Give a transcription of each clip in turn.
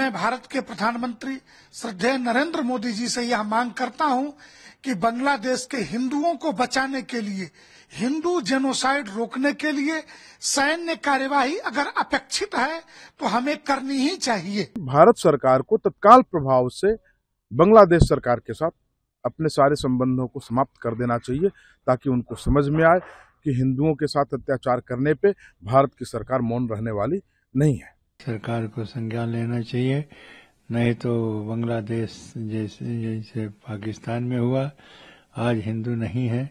मैं भारत के प्रधानमंत्री श्रद्धेय नरेंद्र मोदी जी से यह मांग करता हूं कि बांग्लादेश के हिंदुओं को बचाने के लिए, हिंदू जेनोसाइड रोकने के लिए सैन्य कार्यवाही अगर अपेक्षित है तो हमें करनी ही चाहिए। भारत सरकार को तत्काल प्रभाव से बांग्लादेश सरकार के साथ अपने सारे संबंधों को समाप्त कर देना चाहिए, ताकि उनको समझ में आए कि हिंदुओं के साथ अत्याचार करने पे भारत की सरकार मौन रहने वाली नहीं है। सरकार को संज्ञान लेना चाहिए, नहीं तो बांग्लादेश जैसे पाकिस्तान में हुआ, आज हिंदू नहीं है,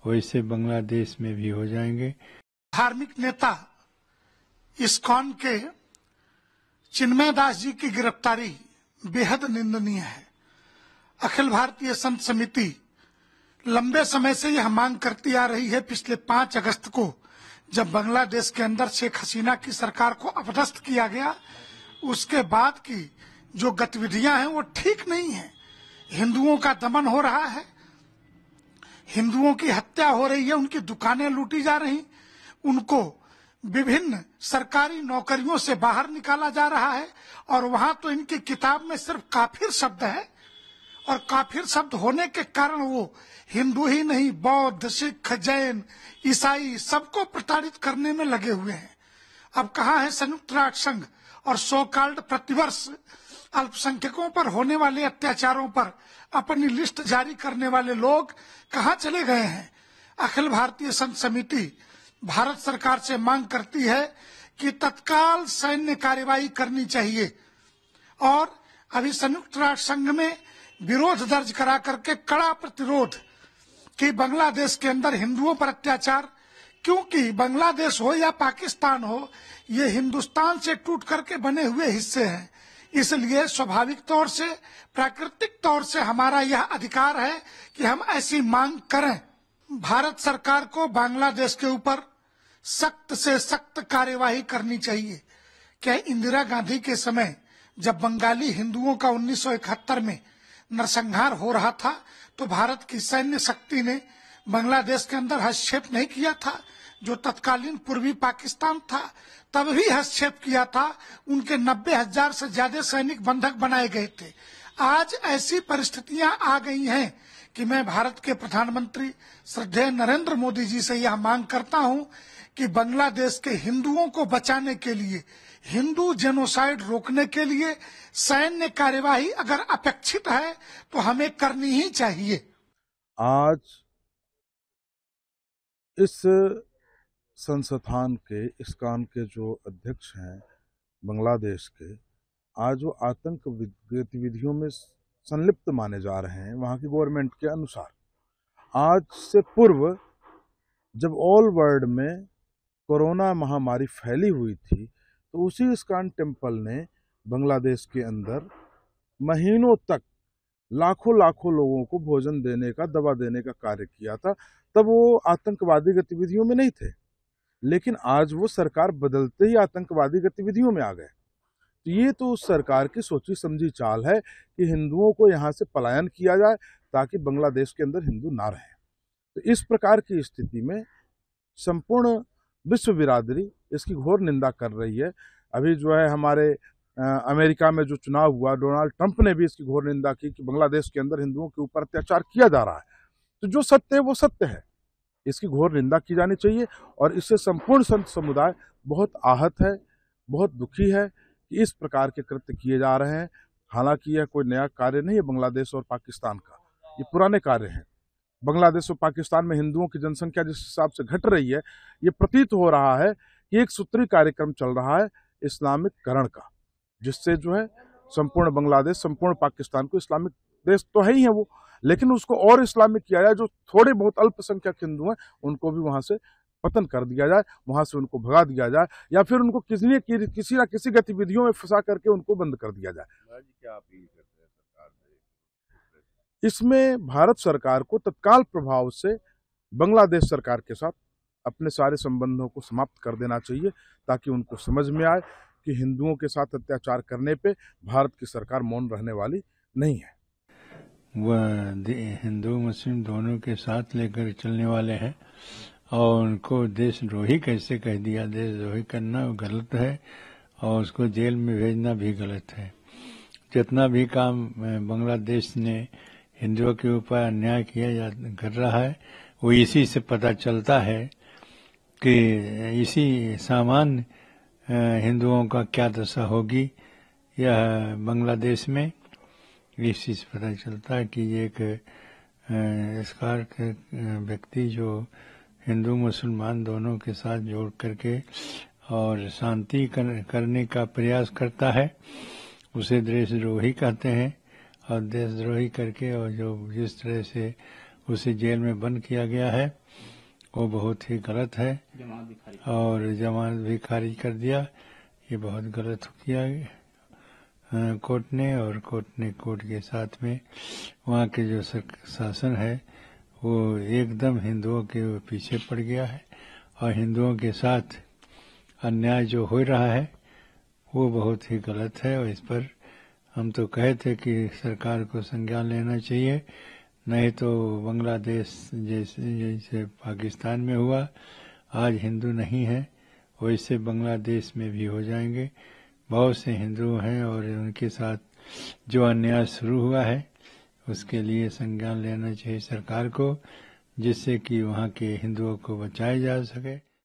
वैसे बांग्लादेश में भी हो जाएंगे। धार्मिक नेता इस्कॉन के चिन्मय दास जी की गिरफ्तारी बेहद निंदनीय है। अखिल भारतीय संत समिति लंबे समय से यह मांग करती आ रही है। पिछले 5 अगस्त को जब बांग्लादेश के अंदर शेख हसीना की सरकार को अपदस्थ किया गया, उसके बाद की जो गतिविधियां हैं वो ठीक नहीं है। हिंदुओं का दमन हो रहा है, हिंदुओं की हत्या हो रही है, उनकी दुकानें लूटी जा रही, उनको विभिन्न सरकारी नौकरियों से बाहर निकाला जा रहा है। और वहां तो इनकी किताब में सिर्फ काफिर शब्द है, और काफिर शब्द होने के कारण वो हिंदू ही नहीं, बौद्ध, सिख, जैन, ईसाई सबको प्रताड़ित करने में लगे हुए हैं। अब कहाँ है संयुक्त राष्ट्र संघ और सो कॉल्ड प्रतिवर्ष अल्पसंख्यकों पर होने वाले अत्याचारों पर अपनी लिस्ट जारी करने वाले लोग कहाँ चले गए हैं? अखिल भारतीय संत समिति भारत सरकार से मांग करती है कि तत्काल सैन्य कार्यवाही करनी चाहिए और अभी संयुक्त राष्ट्र संघ में विरोध दर्ज करा करके कड़ा प्रतिरोध कि बांग्लादेश के अंदर हिंदुओं पर अत्याचार, क्योंकि बांग्लादेश हो या पाकिस्तान हो, ये हिंदुस्तान से टूट करके बने हुए हिस्से हैं। इसलिए स्वाभाविक तौर से, प्राकृतिक तौर से हमारा यह अधिकार है कि हम ऐसी मांग करें। भारत सरकार को बांग्लादेश के ऊपर सख्त से सख्त कार्यवाही करनी चाहिए। क्या इंदिरा गांधी के समय जब बंगाली हिंदुओं का 1971 में नरसंहार हो रहा था तो भारत की सैन्य शक्ति ने बांग्लादेश के अंदर हस्तक्षेप नहीं किया था? जो तत्कालीन पूर्वी पाकिस्तान था तब भी हस्तक्षेप किया था। उनके 90,000 से ज्यादा सैनिक बंधक बनाए गए थे। आज ऐसी परिस्थितियां आ गई हैं कि मैं भारत के प्रधानमंत्री श्रद्धेय नरेंद्र मोदी जी से यह मांग करता हूं कि बांग्लादेश के हिंदुओं को बचाने के लिए, हिंदू जेनोसाइड रोकने के लिए सैन्य कार्यवाही अगर अपेक्षित है तो हमें करनी ही चाहिए। आज इस संस्थान के, इस्कॉन के जो अध्यक्ष हैं बांग्लादेश के, आज वो आतंक गतिविधियों में संलिप्त माने जा रहे हैं वहाँ की गवर्नमेंट के अनुसार। आज से पूर्व जब ऑल वर्ल्ड में कोरोना महामारी फैली हुई थी तो उसी इस्कॉन टेम्पल ने बांग्लादेश के अंदर महीनों तक लाखों लोगों को भोजन देने का, दवा देने का कार्य किया था। तब वो आतंकवादी गतिविधियों में नहीं थे, लेकिन आज वो सरकार बदलते ही आतंकवादी गतिविधियों में आ गए। तो ये तो उस सरकार की सोची समझी चाल है कि हिंदुओं को यहाँ से पलायन किया जाए ताकि बांग्लादेश के अंदर हिंदू ना रहें। तो इस प्रकार की स्थिति में संपूर्ण विश्व बिरादरी इसकी घोर निंदा कर रही है। अभी जो है हमारे अमेरिका में जो चुनाव हुआ, डोनाल्ड ट्रंप ने भी इसकी घोर निंदा की कि बांग्लादेश के अंदर हिंदुओं के ऊपर अत्याचार किया जा रहा है। तो जो सत्य है वो सत्य है, इसकी घोर निंदा की जानी चाहिए। और इससे संपूर्ण संत समुदाय बहुत आहत है, बहुत दुखी है कि इस प्रकार के कृत्य किए जा रहे हैं। हालांकि यह कोई नया कार्य नहीं है बांग्लादेश और पाकिस्तान का, ये पुराने कार्य हैं। बांग्लादेश और पाकिस्तान में हिंदुओं की जनसंख्या जिस हिसाब से घट रही है, ये प्रतीत हो रहा है कि एक सूत्री कार्यक्रम चल रहा है इस्लामिककरण का, जिससे जो है संपूर्ण बांग्लादेश, संपूर्ण पाकिस्तान को, इस्लामिक देश तो है ही है वो, लेकिन उसको और इस्लामिक किया जाए। जो थोड़े बहुत अल्पसंख्यक हिंदू हैं उनको भी वहां से पतन कर दिया जाए, वहां से उनको भगा दिया जाए, या फिर उनको किसी ना किसी गतिविधियों में फंसा करके उनको बंद कर दिया जाए। क्या अपील करते हैं सरकार से? इसमें भारत सरकार को तत्काल प्रभाव से बांग्लादेश सरकार के साथ अपने सारे संबंधों को समाप्त कर देना चाहिए, ताकि उनको समझ में आए कि हिंदुओं के साथ अत्याचार करने पे भारत की सरकार मौन रहने वाली नहीं है। वह हिंदू मुस्लिम दोनों के साथ लेकर चलने वाले हैं और उनको देशद्रोही कैसे कह दिया? देशद्रोही करना गलत है और उसको जेल में भेजना भी गलत है। जितना भी काम बांग्लादेश ने हिंदुओं के ऊपर अन्याय किया या कर रहा है, वो इसी से पता चलता है कि इसी सामान्य हिंदुओं का क्या दशा होगी यह बांग्लादेश में। इसी से पता चलता है कि एक स्कार्क व्यक्ति जो हिंदू मुसलमान दोनों के साथ जोड़ करके और शांति करने का प्रयास करता है, उसे देशद्रोही कहते हैं। और देशद्रोही करके और जो जिस तरह से उसे जेल में बंद किया गया है वो बहुत ही गलत है, और जमानत भी खारिज कर दिया। ये बहुत गलत किया कोर्ट ने, और कोर्ट के साथ में वहाँ के जो शासन है वो एकदम हिंदुओं के पीछे पड़ गया है, और हिंदुओं के साथ अन्याय जो हो रहा है वो बहुत ही गलत है। और इस पर हम तो कहे थे कि सरकार को संज्ञान लेना चाहिए, नहीं तो बांग्लादेश जैसे पाकिस्तान में हुआ, आज हिंदू नहीं है वैसे बांग्लादेश में भी हो जाएंगे। बहुत से हिंदू हैं और उनके साथ जो अन्याय शुरू हुआ है उसके लिए संज्ञान लेना चाहिए सरकार को, जिससे कि वहाँ के हिंदुओं को बचाया जा सके।